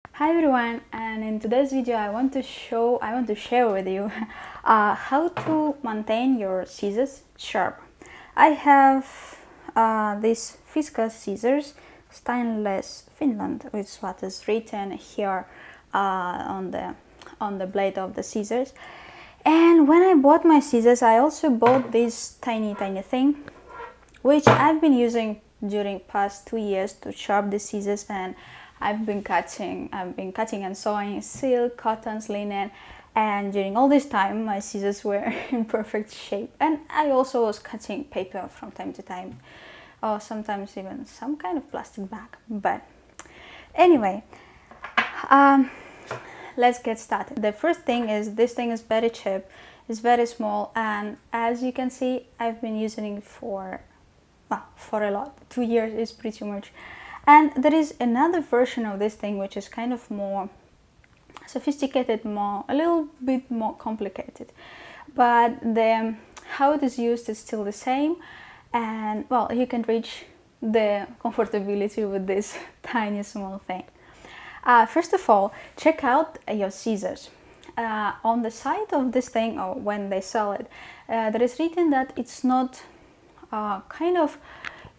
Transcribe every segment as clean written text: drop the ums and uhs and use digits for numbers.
Hi everyone, and in today's video I want to share with you how to maintain your scissors sharp. I have these viscose scissors, stainless Finland, which is what is written here on the blade of the scissors. And when I bought my scissors, I also bought this tiny thing, which I've been using during past 2 years to sharpen the scissors, and I've been cutting and sewing silk, cottons, linen, and during all this time my scissors were in perfect shape. And I also was cutting paper from time to time, or sometimes even some kind of plastic bag. But anyway, let's get started. The first thing is, this thing is very cheap, it's very small, and as you can see I've been using it for a lot. 2 years is pretty much. And there is another version of this thing which is kind of more sophisticated, a little bit more complicated, but how it is used is still the same. And well, you can reach the comfortability with this tiny small thing. First of all, check out your scissors. On the side of this thing, or when they sell it, there is written that it's not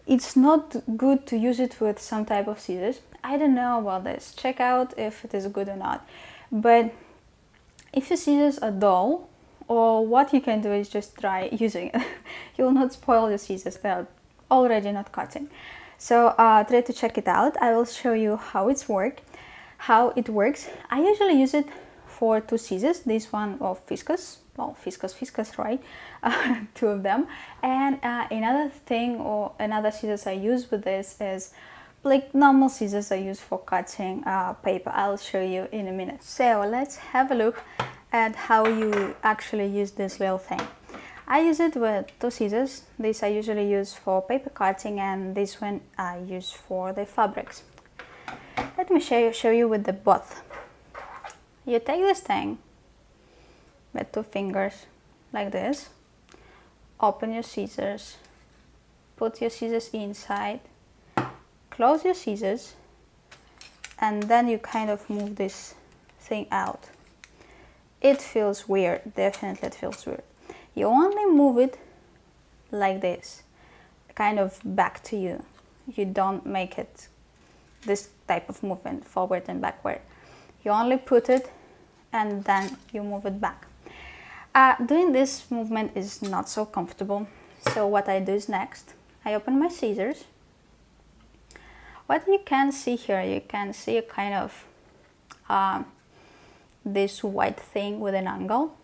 it's not good to use it with some type of scissors. I don't know about this. Check out if it is good or not. But if your scissors are dull, or what you can do is just try using it. You will not spoil your scissors, they're already not cutting. So try to check it out. I will show you how it works. I usually use it for 2 scissors. This one of viscose, well, viscose, right? 2 of them. And another thing, or another scissors I use with this is like normal scissors I use for cutting paper. I'll show you in a minute. So let's have a look at how you actually use this little thing. I use it with 2 scissors. This I usually use for paper cutting, and this one I use for the fabrics. Let me show you with the both. You take this thing with 2 fingers like this, open your scissors, put your scissors inside, close your scissors, and then you kind of move this thing out. It feels weird, definitely it feels weird. You only move it like this, kind of back to you. You don't make it this type of movement, forward and backward. You only put it and then you move it back. Doing this movement is not so comfortable, so what I do is next, I open my scissors. What you can see here, you can see a kind of this white thing with an angle.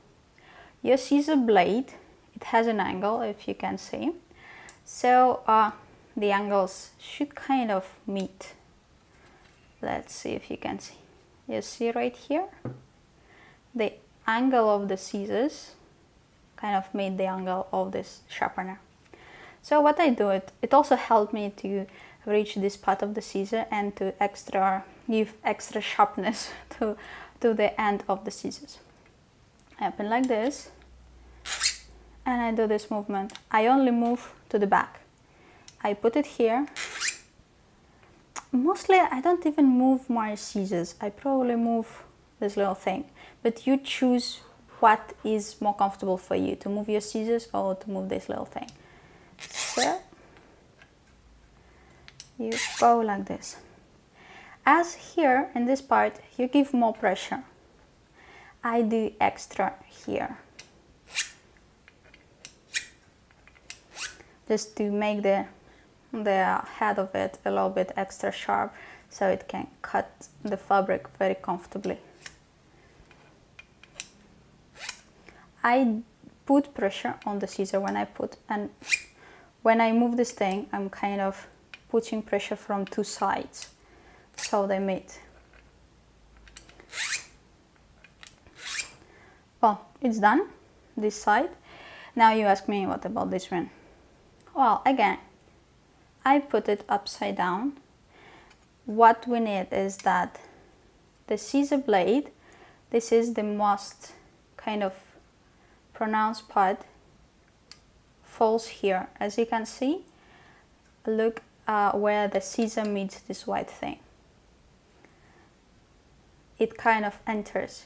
Your scissor blade, it has an angle, if you can see. So the angles should kind of meet. Let's see if you can see. You see right here? The angle of the scissors kind of made the angle of this sharpener. So what I do, it also helped me to reach this part of the scissor and to give extra sharpness to the end of the scissors. I open like this and I do this movement. I only move to the back. I put it here. Mostly I don't even move my scissors. I probably move this little thing, but you choose what is more comfortable for you, to move your scissors or to move this little thing. So you go like this. As here in this part you give more pressure, I do extra here, just to make the head of it a little bit extra sharp, so it can cut the fabric very comfortably. I put pressure on the scissor and when I move this thing, I'm kind of putting pressure from 2 sides, so they meet. Well, it's done, this side. Now you ask me, what about this one? Well, again, I put it upside down. What we need is that the scissor blade, this is the most kind of pronounced part, falls here. As you can see, look where the scissor meets this white thing. it kind of enters.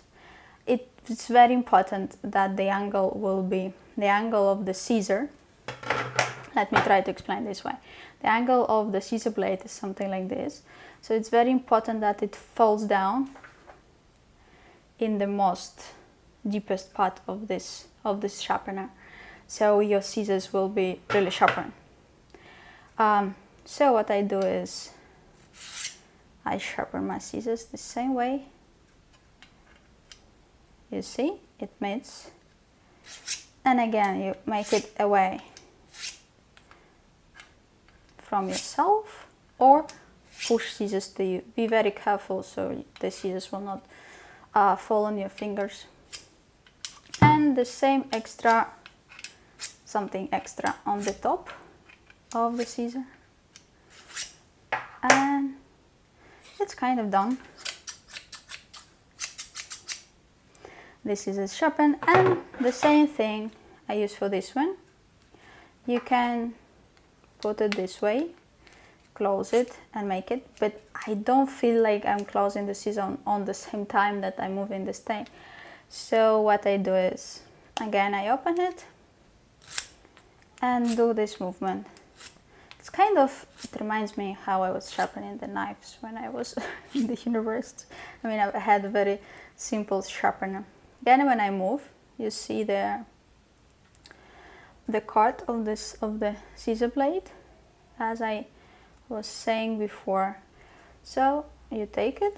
It's very important that the angle will be the angle of the scissor. Let me try to explain this way. The angle of the scissor blade is something like this. So it's very important that it falls down in the most deepest part of this sharpener. So your scissors will be really sharpened. So what I do is I sharpen my scissors the same way. You see, it meets. And again, you make it away from yourself or push scissors to you. Be very careful so the scissors will not fall on your fingers. And the same extra, something extra on the top of the scissor. And it's kind of done. This is sharpened, and the same thing I use for this one. You can put it this way, close it and make it, but I don't feel like I'm closing the scissor on the same time that I'm moving the stain. So what I do is, again, I open it and do this movement. It's kind of, it reminds me how I was sharpening the knives when I was in the university. I mean, I had a very simple sharpener. Then when I move, you see the cut of the scissor blade, as I was saying before. So you take it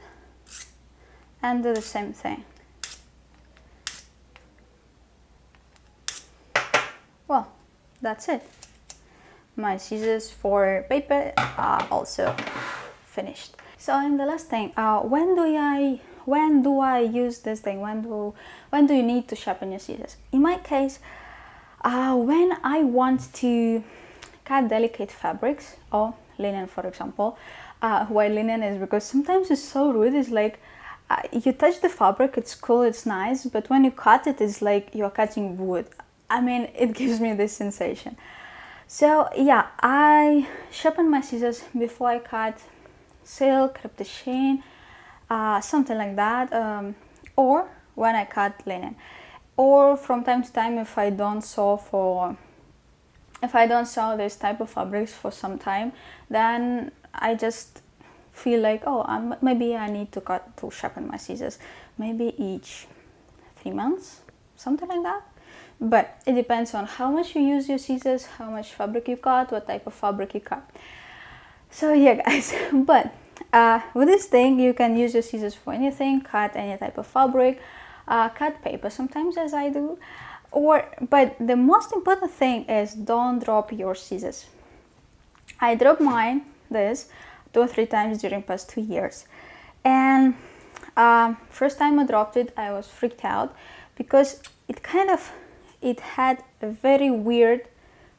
and do the same thing. Well, that's it. My scissors for paper are also finished. So, and the last thing, when do I use this thing? When do you need to sharpen your scissors? In my case, when I want to cut delicate fabrics or linen, for example. Why linen is because sometimes it's so rude. It's like you touch the fabric, it's cool, it's nice, but when you cut it, it's like you're cutting wood. I mean, it gives me this sensation. So yeah, I sharpen my scissors before I cut silk, crepe de chine, something like that, or when I cut linen, or from time to time if I don't sew this type of fabrics for some time, then I just feel like, oh, maybe I need to sharpen my scissors, maybe each 3 months, something like that. But it depends on how much you use your scissors, how much fabric you cut, what type of fabric you cut. So yeah, guys, but with this thing you can use your scissors for anything, cut any type of fabric, cut paper sometimes, as I do, but the most important thing is don't drop your scissors. I dropped mine 2 or 3 times during past 2 years, and first time I dropped it, I was freaked out because it had a very weird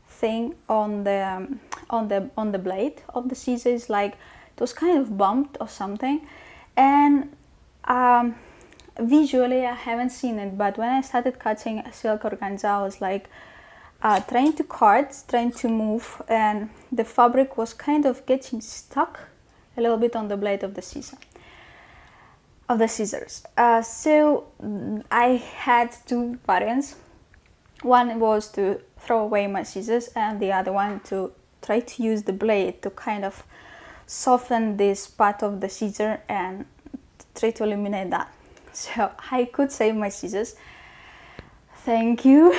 thing on the blade of the scissors, like it was kind of bumped or something, and visually I haven't seen it, but when I started cutting silk organza, I was like trying to move, and the fabric was kind of getting stuck a little bit on the blade of the scissors. So I had 2 variants. One was to throw away my scissors, and the other one to try to use the blade to kind of soften this part of the scissor and try to eliminate that. So I could save my scissors. Thank you.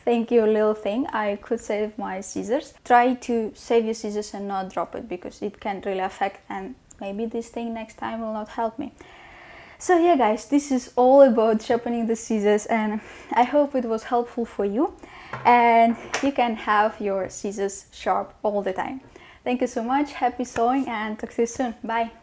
Thank you, little thing. I could save my scissors. Try to save your scissors and not drop it, because it can really affect, and maybe this thing next time will not help me. So yeah, guys, this is all about sharpening the scissors, and I hope it was helpful for you and you can have your scissors sharp all the time. Thank you so much. Happy sewing, and talk to you soon. Bye.